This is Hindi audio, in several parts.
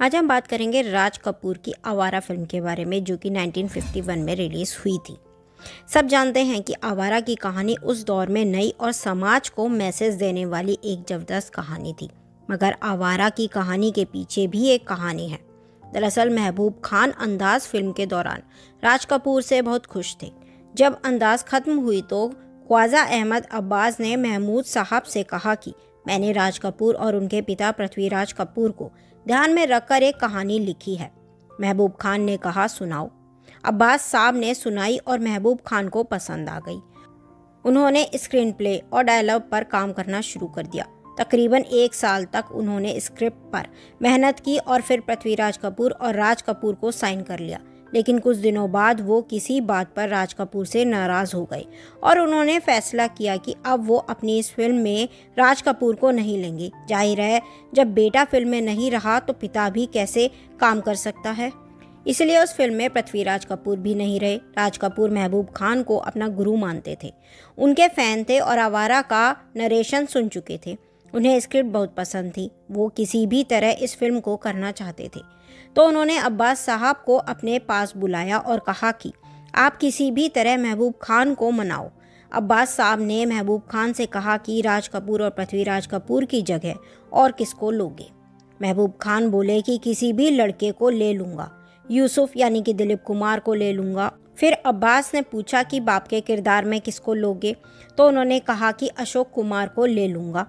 आज हम बात करेंगे राज कपूर की आवारा फिल्म के बारे में, जो कि 1951 में रिलीज़ हुई थी। सब जानते हैं कि आवारा की कहानी उस दौर में नई और समाज को मैसेज देने वाली एक ज़बरदस्त कहानी थी। मगर आवारा की कहानी के पीछे भी एक कहानी है। दरअसल महबूब खान अंदाज फिल्म के दौरान राज कपूर से बहुत खुश थे। जब अंदाज ख़त्म हुई तो ख्वाजा अहमद अब्बास ने महमूद साहब से कहा कि मैंने राज कपूर और उनके पिता पृथ्वीराज कपूर को ध्यान में रखकर एक कहानी लिखी है। महबूब खान ने कहा, सुनाओ। अब्बास साहब ने सुनाई और महबूब खान को पसंद आ गई। उन्होंने स्क्रीन प्ले और डायलॉग पर काम करना शुरू कर दिया। तकरीबन 1 साल तक उन्होंने स्क्रिप्ट पर मेहनत की और फिर पृथ्वीराज कपूर और राज कपूर को साइन कर लिया। लेकिन कुछ दिनों बाद वो किसी बात पर राज कपूर से नाराज़ हो गए और उन्होंने फैसला किया कि अब वो अपनी इस फिल्म में राज कपूर को नहीं लेंगे। जाहिर है, जब बेटा फिल्म में नहीं रहा तो पिता भी कैसे काम कर सकता है। इसलिए उस फिल्म में पृथ्वीराज कपूर भी नहीं रहे। राज कपूर महबूब खान को अपना गुरु मानते थे, उनके फ़ैन थे और आवारा का नरेशन सुन चुके थे। उन्हें स्क्रिप्ट बहुत पसंद थी। वो किसी भी तरह इस फिल्म को करना चाहते थे। तो उन्होंने अब्बास साहब को अपने पास बुलाया और कहा कि आप किसी भी तरह महबूब खान को मनाओ। अब्बास साहब ने महबूब खान से कहा कि राज कपूर और पृथ्वीराज कपूर की जगह और किसको लोगे। महबूब खान बोले कि किसी भी लड़के को ले लूँगा, यूसुफ यानी कि दिलीप कुमार को ले लूँगा। फिर अब्बास ने पूछा कि बाप के किरदार में किसको लोगे, तो उन्होंने कहा कि अशोक कुमार को ले लूँगा।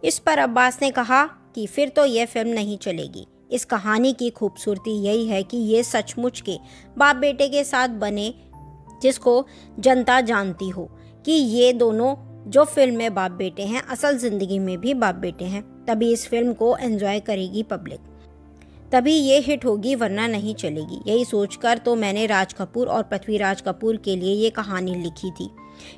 इस पर अब्बास ने कहा कि फिर तो यह फिल्म नहीं चलेगी। इस कहानी की खूबसूरती यही है कि ये सचमुच के बाप बेटे के साथ बने, जिसको जनता जानती हो कि ये दोनों जो फिल्म में बाप बेटे हैं असल ज़िंदगी में भी बाप बेटे हैं। तभी इस फिल्म को एंजॉय करेगी पब्लिक, तभी ये हिट होगी, वरना नहीं चलेगी। यही सोचकर तो मैंने राज कपूर और पृथ्वीराज कपूर के लिए ये कहानी लिखी थी।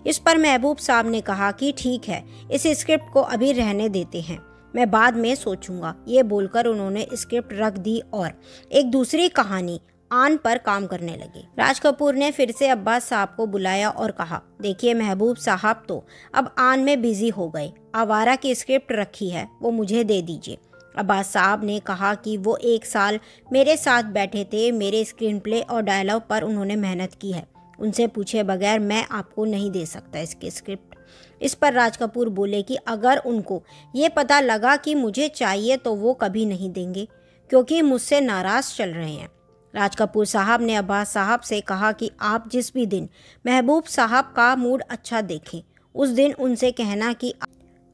इस पर महबूब साहब ने कहा कि ठीक है, इस स्क्रिप्ट को अभी रहने देते हैं, मैं बाद में सोचूंगा। ये बोलकर उन्होंने स्क्रिप्ट रख दी और एक दूसरी कहानी आन पर काम करने लगे। राज कपूर ने फिर से अब्बास साहब को बुलाया और कहा, देखिए महबूब साहब तो अब आन में बिजी हो गए, आवारा की स्क्रिप्ट रखी है, वो मुझे दे दीजिए। अब्बास साहब ने कहा कि वो 1 साल मेरे साथ बैठे थे, मेरे स्क्रीन प्ले और डायलॉग पर उन्होंने मेहनत की है, उनसे पूछे बगैर मैं आपको नहीं दे सकता इसकी स्क्रिप्ट। इस पर राज कपूर बोले कि अगर उनको ये पता लगा कि मुझे चाहिए तो वो कभी नहीं देंगे, क्योंकि मुझसे नाराज़ चल रहे हैं। राज कपूर साहब ने अब्बास साहब से कहा कि आप जिस भी दिन महबूब साहब का मूड अच्छा देखें, उस दिन उनसे कहना कि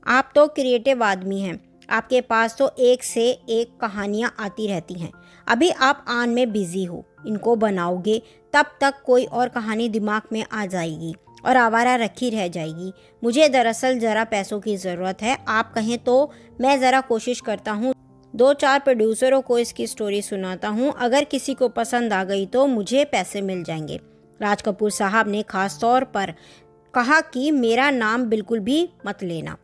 आप तो क्रिएटिव आदमी हैं, आपके पास तो एक से एक कहानियाँ आती रहती हैं, अभी आप आन में बिजी हो, इनको बनाओगे तब तक कोई और कहानी दिमाग में आ जाएगी और आवारा रखी रह जाएगी। मुझे दरअसल ज़रा पैसों की ज़रूरत है, आप कहें तो मैं ज़रा कोशिश करता हूँ, 2-4 प्रोड्यूसरों को इसकी स्टोरी सुनाता हूँ, अगर किसी को पसंद आ गई तो मुझे पैसे मिल जाएंगे। राज कपूर साहब ने ख़ास तौर पर कहा कि मेरा नाम बिल्कुल भी मत लेना।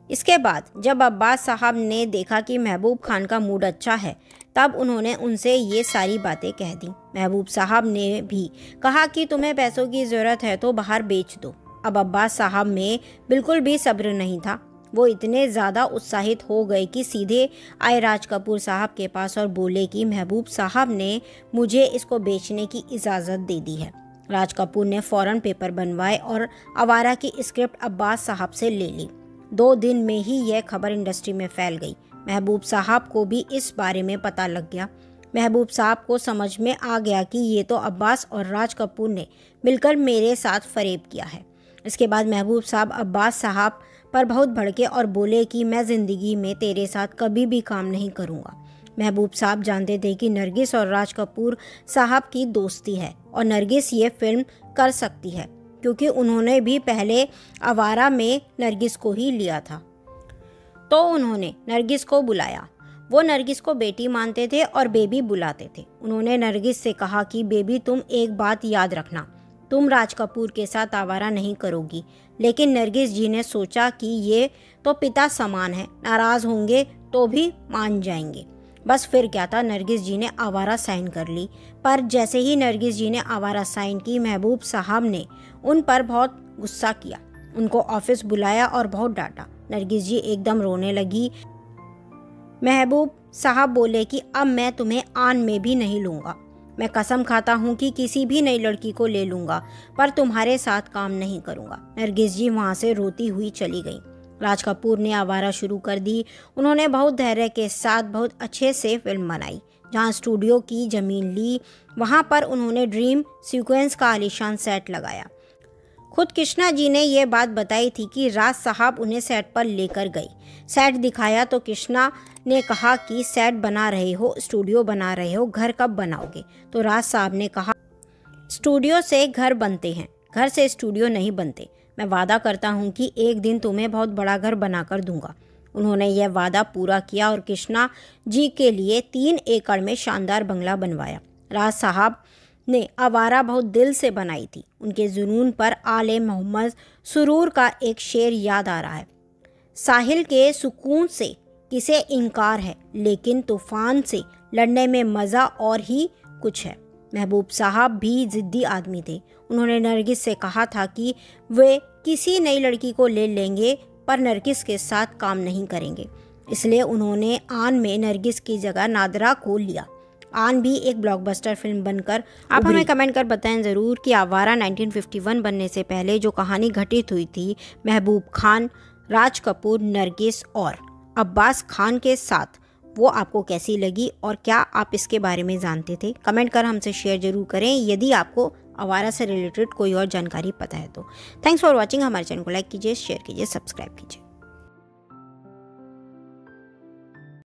इसके बाद जब अब्बास साहब ने देखा कि महबूब खान का मूड अच्छा है, तब उन्होंने उनसे ये सारी बातें कह दी। महबूब साहब ने भी कहा कि तुम्हें पैसों की ज़रूरत है तो बाहर बेच दो। अब अब्बास साहब में बिल्कुल भी सब्र नहीं था। वो इतने ज़्यादा उत्साहित हो गए कि सीधे आए राज कपूर साहब के पास और बोले कि महबूब साहब ने मुझे इसको बेचने की इजाज़त दे दी है। राज कपूर ने फ़ौरन पेपर बनवाए और आवारा की स्क्रिप्ट अब्बास साहब से ले ली। 2 दिन में ही यह खबर इंडस्ट्री में फैल गई। महबूब साहब को भी इस बारे में पता लग गया। महबूब साहब को समझ में आ गया कि ये तो अब्बास और राज कपूर ने मिलकर मेरे साथ फरेब किया है। इसके बाद महबूब साहब अब्बास साहब पर बहुत भड़के और बोले कि मैं ज़िंदगी में तेरे साथ कभी भी काम नहीं करूँगा। महबूब साहब जानते थे कि नरगिस और राज कपूर साहब की दोस्ती है और नरगिस ये फिल्म कर सकती है, क्योंकि उन्होंने भी पहले आवारा में नरगिस को ही लिया था। तो उन्होंने नरगिस को बुलाया। वो नरगिस को बेटी मानते थे और बेबी बुलाते थे। उन्होंने नरगिस से कहा कि बेबी, तुम एक बात याद रखना, तुम राज कपूर के साथ आवारा नहीं करोगी। लेकिन नरगिस जी ने सोचा कि ये तो पिता समान है, नाराज़ होंगे तो भी मान जाएंगे। बस फिर क्या था, नरगिस जी ने आवारा साइन कर ली। पर जैसे ही नरगिस जी ने आवारा साइन की, महबूब साहब ने उन पर बहुत गुस्सा किया, उनको ऑफिस बुलाया और बहुत डांटा। नरगिस जी एकदम रोने लगी। महबूब साहब बोले कि अब मैं तुम्हें आन में भी नहीं लूँगा। मैं कसम खाता हूँ कि किसी भी नई लड़की को ले लूँगा, पर तुम्हारे साथ काम नहीं करूँगा। नरगिस जी वहाँ से रोती हुई चली गई। राज कपूर ने आवारा शुरू कर दी। उन्होंने बहुत धैर्य के साथ बहुत अच्छे से फिल्म बनाई। जहाँ स्टूडियो की ज़मीन ली, वहाँ पर उन्होंने ड्रीम सीक्वेंस का आलीशान सेट लगाया। खुद कृष्णा जी ने ये बात बताई थी कि राज साहब उन्हें सेट पर लेकर गई। सेट दिखाया तो कृष्णा ने कहा कि सेट बना रहे हो, स्टूडियो बना रहे हो, घर कब बनाओगे? तो राज साहब ने कहा, स्टूडियो से घर बनते हैं, घर से स्टूडियो नहीं बनते। मैं वादा करता हूँ कि एक दिन तुम्हें बहुत बड़ा घर बनाकर दूंगा। उन्होंने यह वादा पूरा किया और कृष्णा जी के लिए 3 एकड़ में शानदार बंगला बनवाया। राज साहब ने आवारा बहुत दिल से बनाई थी। उनके जुनून पर आले मोहम्मद सुरूर का एक शेर याद आ रहा है, साहिल के सुकून से किसे इनकार है, लेकिन तूफान से लड़ने में मज़ा और ही कुछ है। महबूब साहब भी ज़िद्दी आदमी थे। उन्होंने नरगिस से कहा था कि वे किसी नई लड़की को ले लेंगे, पर नरगिस के साथ काम नहीं करेंगे। इसलिए उन्होंने आन में नरगिस की जगह नादरा को लिया। आन भी एक ब्लॉकबस्टर फिल्म बनकर आप हमें कमेंट कर बताएं ज़रूर कि आवारा 1951 बनने से पहले जो कहानी घटित हुई थी महबूब खान, राज कपूर, नरगिस और अब्बास खान के साथ, वो आपको कैसी लगी और क्या आप इसके बारे में जानते थे? कमेंट कर हमसे शेयर जरूर करें यदि आपको आवारा से रिलेटेड कोई और जानकारी पता है तो। Thanks for watching. हमारे चैनल को लाइक कीजिए, शेयर कीजिए, सब्सक्राइब कीजिए।